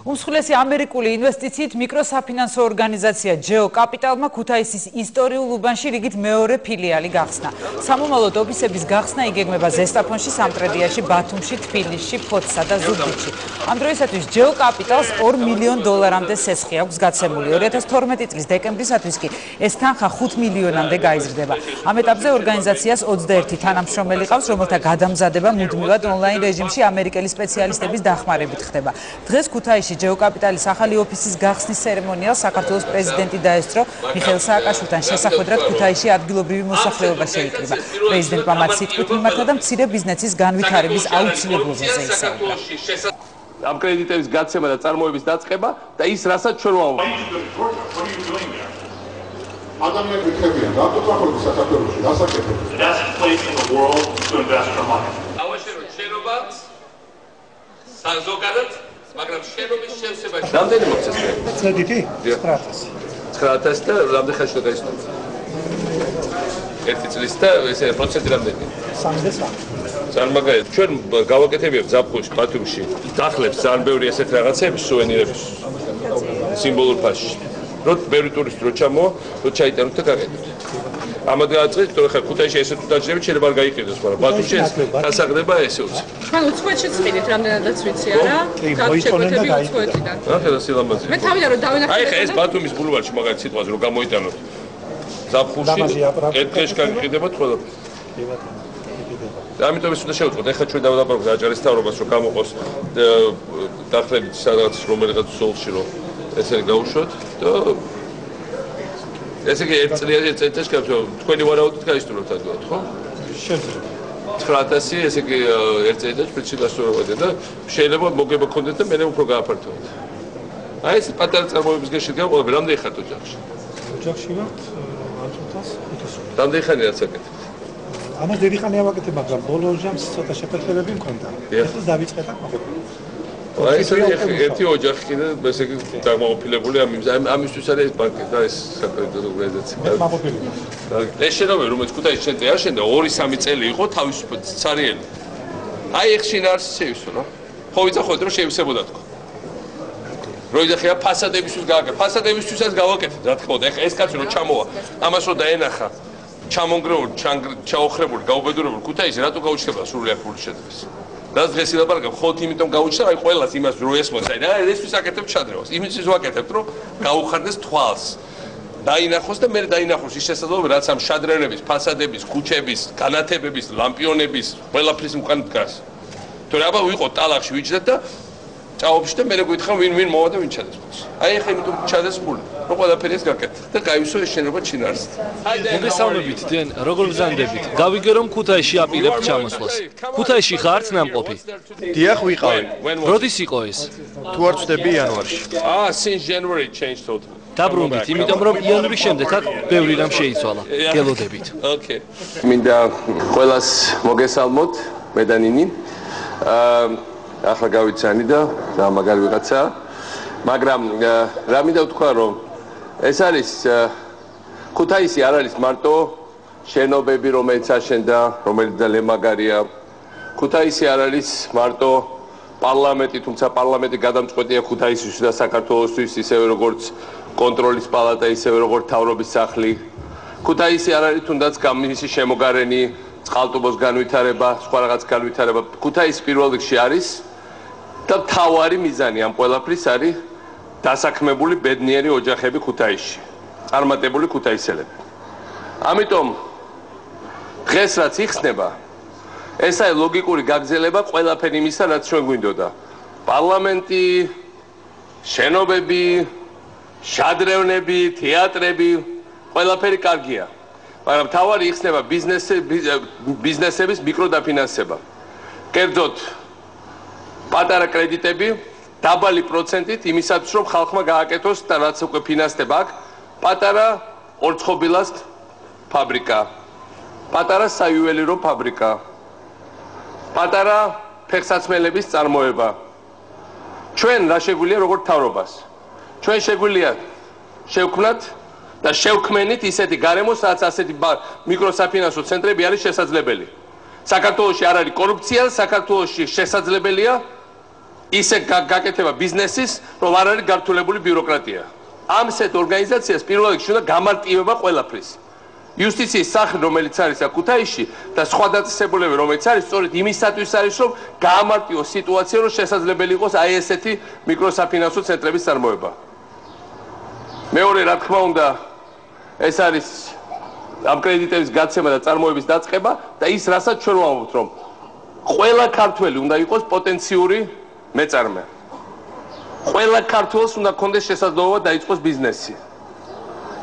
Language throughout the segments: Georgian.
უმსხვილესი ამერიკული ინვესტიციით მიკროსაფინანსო ორგანიზაცია Geo Capital-მა ქუთაისის ისტორიულ უბანში რიგით მეორე ფილიალი გახსნა. სამომავლოდ ოფისების გახსნა იგეგმება ზესტაფონში, სამტრედიაში, ბათუმში, თბილისში, ფოთსა და ზუგდიდში. ამ დროისათვის Geo Capital-ს $2 მილიონ სესხი აქვს გაცემული. 2012 წლის დეკემბრისათვის კი ეს თანხა $5 მილიონამდე გაიზრდება. ამ ეტაპზე ორგანიზაციას 21 თანამშრომელი ყავს, რომელთა გადამზადება მუდმივად ონლაინ რეჟიმში ამერიკელი სპეციალისტების დახმარებით ხდება. დღეს ქუთაისში Geo Capital-ის ახალი ოფისის გახსნის ცერემონიალს საქართველოს პრეზიდენტი დაესწრო. მიხეილ სააკაშვილთან შესახვედრად ქუთაისში ადგილობრივი მოსახლეობა შეიკრიბა. პრეზიდენტმა მათ სიტყვით მიმართა და მცირე ბიზნესის განვითარების აუცილებლობაზე ისაუბრა. ამ კრედიტების გაცემა და წარმოების დაწყება და ის რასაც ჩვენ ვამბობთ. ადამიანები ხებიან, რატო წახვალები საქართველოში, ასაკეთებ. That's a place in the world to invest your money. ავაშერო შენობა საზოგადოებრივ მაგრამ შენობის შევსებაში. რამდენი მოხდეს მე? კრედიტი? 900. 900 და რამდენი ხანში დაისწრება? 1 წლის და ესე პროცენტი რამდენი? 3. წარმოგიდგენთ, ჩვენ გავაკეთებია ზაფხულში, ბათუმში, დახლებს ძალიან ბევრი ესეთ რაღაცები, სუვენირების სიმბოლურ ფასში. რო ბევრი ტურისტი რო ჩამოვა, რო ჩაიტანოთ და გაკეთოთ. ამად გააწყეთ, თორე ხა ქუთაისში ესეთ დაჯერებით შეიძლება არ გაიყიდოს, მაგრამ ბათუმში დასაგდება ესე უცებ. ჩვენ უცხოეთში წვიდით რამდენადაც ვიცი არა? გაგჩეკვეთები უცხოეთიდან. რა ხედა სილამაზე. მე თავიდან რომ დავინახე. აი ხა ეს ბათუმის ბულვარში მაგალითად სიტყვაზე რომ გამოიტანოთ. ზაფხულში ერთგეშ გაგიყიდებათ ყველაფერი. ამიტომ ის უნდა შევწყვეტ, ეხლა ჩვენ დავდაბარგოთ აჭარის მთავრობას რომ გამოყოს დახლებით სადღაც რომელიღაც ზოლში რომ ესე გაუშვოთ და ესე იგი ერთ წელიწადში თქვენი ვარაუდით გაისტუმროთ ადგილად, ხო? შეიძლება. 900 ესე იგი ერთ წელიწადში პრინციპი გასწორებოდა და შეიძლება მოგება გქონდეთ და მე უფრო გააფართოვოთ. აი ეს პატარა წარმოების გაშენება ყველაფერი რამდენი ხართ ოჯახში? ოჯახში ვართ 1500. რამდენი ხანია რაც აკეთებთ? ამას დიდი ხანი ავაკეთებ, მაგრამ ბოლო ჯამს ცოტა შეფერხებები მქონდა. ეს დავიწყეთ აქ მოხდა. აი ეს ერთი ოჯახი კიდე ესე იგი დამოყოფილებული ამისთვის არის ეს ბანკი და ეს საკრედიტო ორგანიზაცია. ეს შენობა რომელიც ქუთაისში შენ არ შენდა 2-3 წელი იყო თავისუფლად ცარიელი. აი ეს შინაარსი შეივსო რა. ხო ვიცახოთ რომ შეივსებოდა თქო. როიდახია ფასადებისთვის გააკეთე. ფასადებისთვისაც გავაკეთე, რა თქმა უნდა. ეხა ეს კაცი რომ ჩამოვა, ამას რომ დაენახა ჩამონგრეულ, ჩაოხრებულ, გაუბედურებულ ქუთაისში რატო გაუჩნდება სრულიად ფულის შეძრეს? და დღეს ილაპარაკებ ხოლმე იმიტომ გაუჩნდა, აი ყველას იმას რო ესმოს, აი რა ესთვის აკეთებ ჩადრევას. იმისთვის ვაკეთებ, რომ გაუხარდეს თვალს. დაინახოს და მე დაინახოს ის შესაძლებლობა, რაც ამ შადრევნების, ფასადების, ქუჩების, განათებების, ლამპიონების, ყველაფრის უკან დგას. თორე აბა ვიყო ტალახში ვიჯდეთ და ჭაობში და მე გვითხრა ვინ მოვა და ვინ ჩადეს ფულს. აი ახლა იმიტომ ჩადეს ფული. რო ყველაფერი ეს გაკეთე და გაივსო ეს შენობა ჩინარსით. მოგესალმებით დენ, როგორ გზანდებით? გავიგე რომ ქუთაისში აპირებთ ჩამოსვლას. ქუთაისში ხართ ნამყოფი? დიახ, ვიყავი. როდის იყო ეს? თუ არ ვწდები იანვარში. Since January changed totally. დაბრუნდით, იმიტომ რომ იანვრის შემდეგ აქ ბევრი რამ შეიცვალა. გელოდებით. Okay. მინდა ყველას მოგესალმოთ, მე და ნინი. ახლა გავიცანი და მაგარი ვიღაცა. მაგრამ რა მინდა ვთქვა რომ ეს არის ქუთაისი არ არის მარტო შენობები რომელიც აშენდა, რომელიც ძალიან მაგარია. ქუთაისი არ არის მარტო პარლამენტი, თუმცა პარლამენტი გადამწყვეტია ქუთაისის და საქართველოსთვის, ისევე როგორც კონტროლის პალატა, ისევე როგორც თავრობის სახლი. ქუთაისი არ არის თუნდაც გამისი შემოგარენი, წყალტუბოს განვითარება, სხვა რაღაც განვითარება. ქუთაისი პირველ რიგში არის და თავარი მიზანი ამ ყველაფრის არის დასაქმებული ბედნიერი ოჯახები ქუთაისში, წარმატებული ქუთაისელები. ამიტომ დღეს რაც იხსნება, ეს არის ლოგიკური გაგრძელება ყველაფერი იმისა, რაც ჩვენ გვინდოდა. პარლამენტი, შენობები, შადრევნები, თეატრები, ყველაფერი კარგია. მაგრამ თავარი იხსნება ბიზნესების მიკროდაფინანსება. კერძოდ პატარა კრედიტები დაბალი პროცენტით იმისათვის რომ ხალხმა გააკეთოს და რაც უკვე ფინანსდება აქ პატარა ორცხობილას ფაბრიკა, პატარა საიუველირო ფაბრიკა, პატარა ფეხსაცმელების წარმოება. ჩვენ რა შეგვიძლია როგორც მთავრობას? ჩვენ შეგვიძლია შევქმნათ და შევქმენით ისეთი გარემო, სადაც ასეთი მიკროსაფინანსო ცენტრები არის შესაძლებელი. საქართველოში არ არის კორუფცია, საქართველოში შესაძლებელია ისე გაკეთება ბიზნესის, რომ არ არის გართულებული ბიუროკრატია. ამ სეთ ორგანიზაციას პირველ რიგში უნდა გამარტივება ყველაფრის. იუსტიციის სახლი, რომელიც არის ქუთაისში და სხვა დაწესებულებები, რომელიც არის, სწორედ იმისათვის არის, რომ გაამარტივოს სიტუაცია, რომ შესაძლებელი იყოს აი ესეთი მიკროსაფინანსო ცენტრების წარმოება. მეორე, რა თქმა უნდა, ეს არის ამ კრედიტების გაცემა და წარმოების დაწყება და ის, რასაც ჩვენ ვამბობთ, რომ ყველა ქართველი უნდა იყოს პოტენციური მეწარმე. ყველა ქართველს უნდა ქონდეს შესაძლებლობა დაიწყოს ბიზნესი.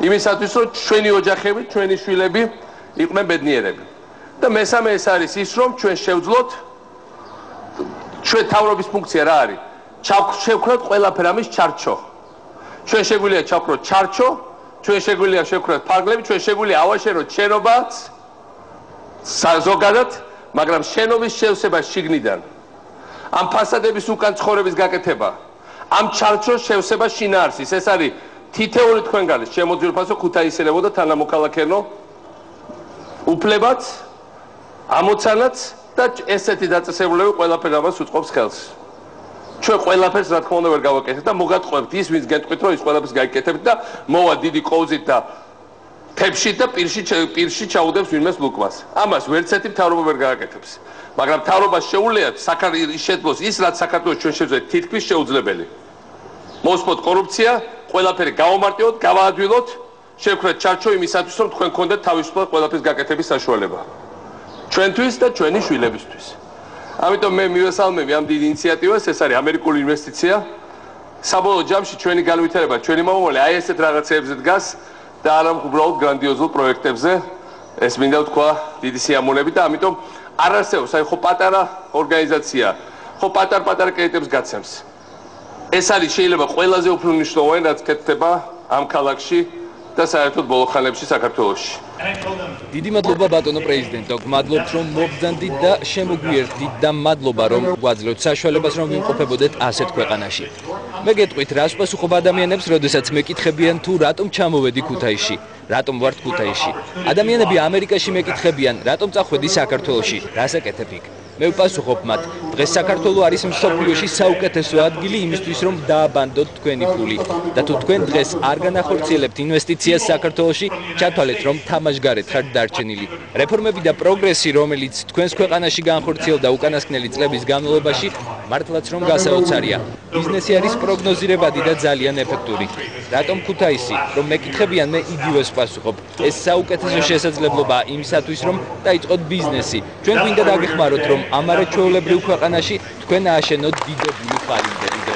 იმისათვის, რომ ჩვენი ოჯახები, ჩვენი შვილები იყვნენ ბედნიერები. და მესამე ეს არის ის, რომ ჩვენ შევძლოთ ჩვენ თავრობის ფუნქცია რა არის? შევქროთ ყველაფერ ამის ჩარჩო. ჩვენ შეგვიძლია ჩავქროთ ჩარჩო, ჩვენ შეგვიძლია შევქროთ ფარგლები, ჩვენ შეგვიძლია ავაშენოთ შენობაც ზოგადად, მაგრამ შენობის შევსება შიგნიდან. ამ ფასადების უკან ცხოვრების გაკეთება, ამ ჩარჩოს შევსება შინაარსის, ეს არის თითეული თქვენგანის შემოძვირფასო ქუთაისელებო და თანამოქალაქეო უფლებაც, ამოცანაც და ესეთი დაწესებულები ყველაფერ ამას უწყობს ხელს. ჩვენ ყველაფერს რა თქმა უნდა ვერ გავაკეთებთ და მოგატყუებთ ის, ვინც გეტყვით, რომ ის ყველაფერს გაიკეთებთ და მოვა დიდი კოვზით და თებში და პირში ჩაუდებს ვინმეს ლუკმას. ამას ვერცერთი მთავრობა ვერ გააკეთებს. მაგრამ მთავრობას შეუძლია საქართველოს შეძლოს ის, რაც საქართველოს ჩვენ შევძლებთ თითქმის შეუძლებელი. მოსპოთ კორუფცია, ყველაფერი გავამარტივოთ, გავაადვილოთ, შევქრათ ჩარჩო იმისათვის, რომ თქვენ გქონდეთ თავისუფლად ყველაფრის გაკეთების საშუალება. ჩვენთვის და ჩვენი შვილებისთვის. ამიტომ მე მივესალმები ამ დიდ ინიციატივას, ეს არის ამერიკული ინვესტიცია. საბოლოო ჯამში ჩვენი განვითარება, ჩვენი მომავალი აი ესეთ რაღაცებზე დგას და არა უბრალოდ გრანდიოზულ პროექტებზე. ეს მინდა ვთქვა დიდი სიამოვნებით და ამიტომ არ არსებობს აი ხო პატარა ორგანიზაცია, ხო პატარ-პატარა კრედიტებს გაცემს. ეს არის შეიძლება ყველაზე უფრო მნიშვნელოვანი, რაც კეთდება ამ ქალაქში და საერთოდ ბოლო ხანებში საქართველოში. დიდი მადლობა ბატონო პრეზიდენტო, გმადლობთ რომ მობრძანდით და შემოგვიერთდით და მადლობა რომ გვაძლევთ საშუალებას რომ ვიმყოფებოდეთ ასეთ ქვეყანაში. მე გეტყვით რას პასუხობ ადამიანებს, როდესაც მეკითხებიან თუ რატომ ჩამოვედი ქუთაისში, რატომ ვართ ქუთაისში. ადამიანები ამერიკაში მეკითხებიან, რატომ წახვედი საქართველოში, რას აკეთებ იქ. მე ვპასუხობ მათ, დღეს საქართველო არის მსოფლიოში საუკეთესო ადგილი იმისთვის, რომ დააბანდოთ თქვენი ფული და თუ თქვენ დღეს არ განახორციელებთ ინვესტიციას საქართველოში, ჩათვალეთ რომ თამაშგარეთ ხართ დარჩენილი. რეფორმები და პროგრესი, რომელიც თქვენს ქვეყანაში განხორციელდა უკანასკნელი წლების განმავლობაში, მართლაც რომ გასაოცარია. ბიზნესი არის პროგნოზირებადი და ძალიან ეფექტური. რატომ ქუთაისი? რომ მეკითხებიან, მე იგივეს ვპასუხობ. ეს საუკეთესო შესაძლებლობა იმისათვის, რომ დაიწყოთ ბიზნესი. ჩვენ გვინდა დაგეხმაროთ, რომ ამ არაჩვეულებრივ ქვეყანაში თქვენ ააშენოთ დიდებული ხალინდები.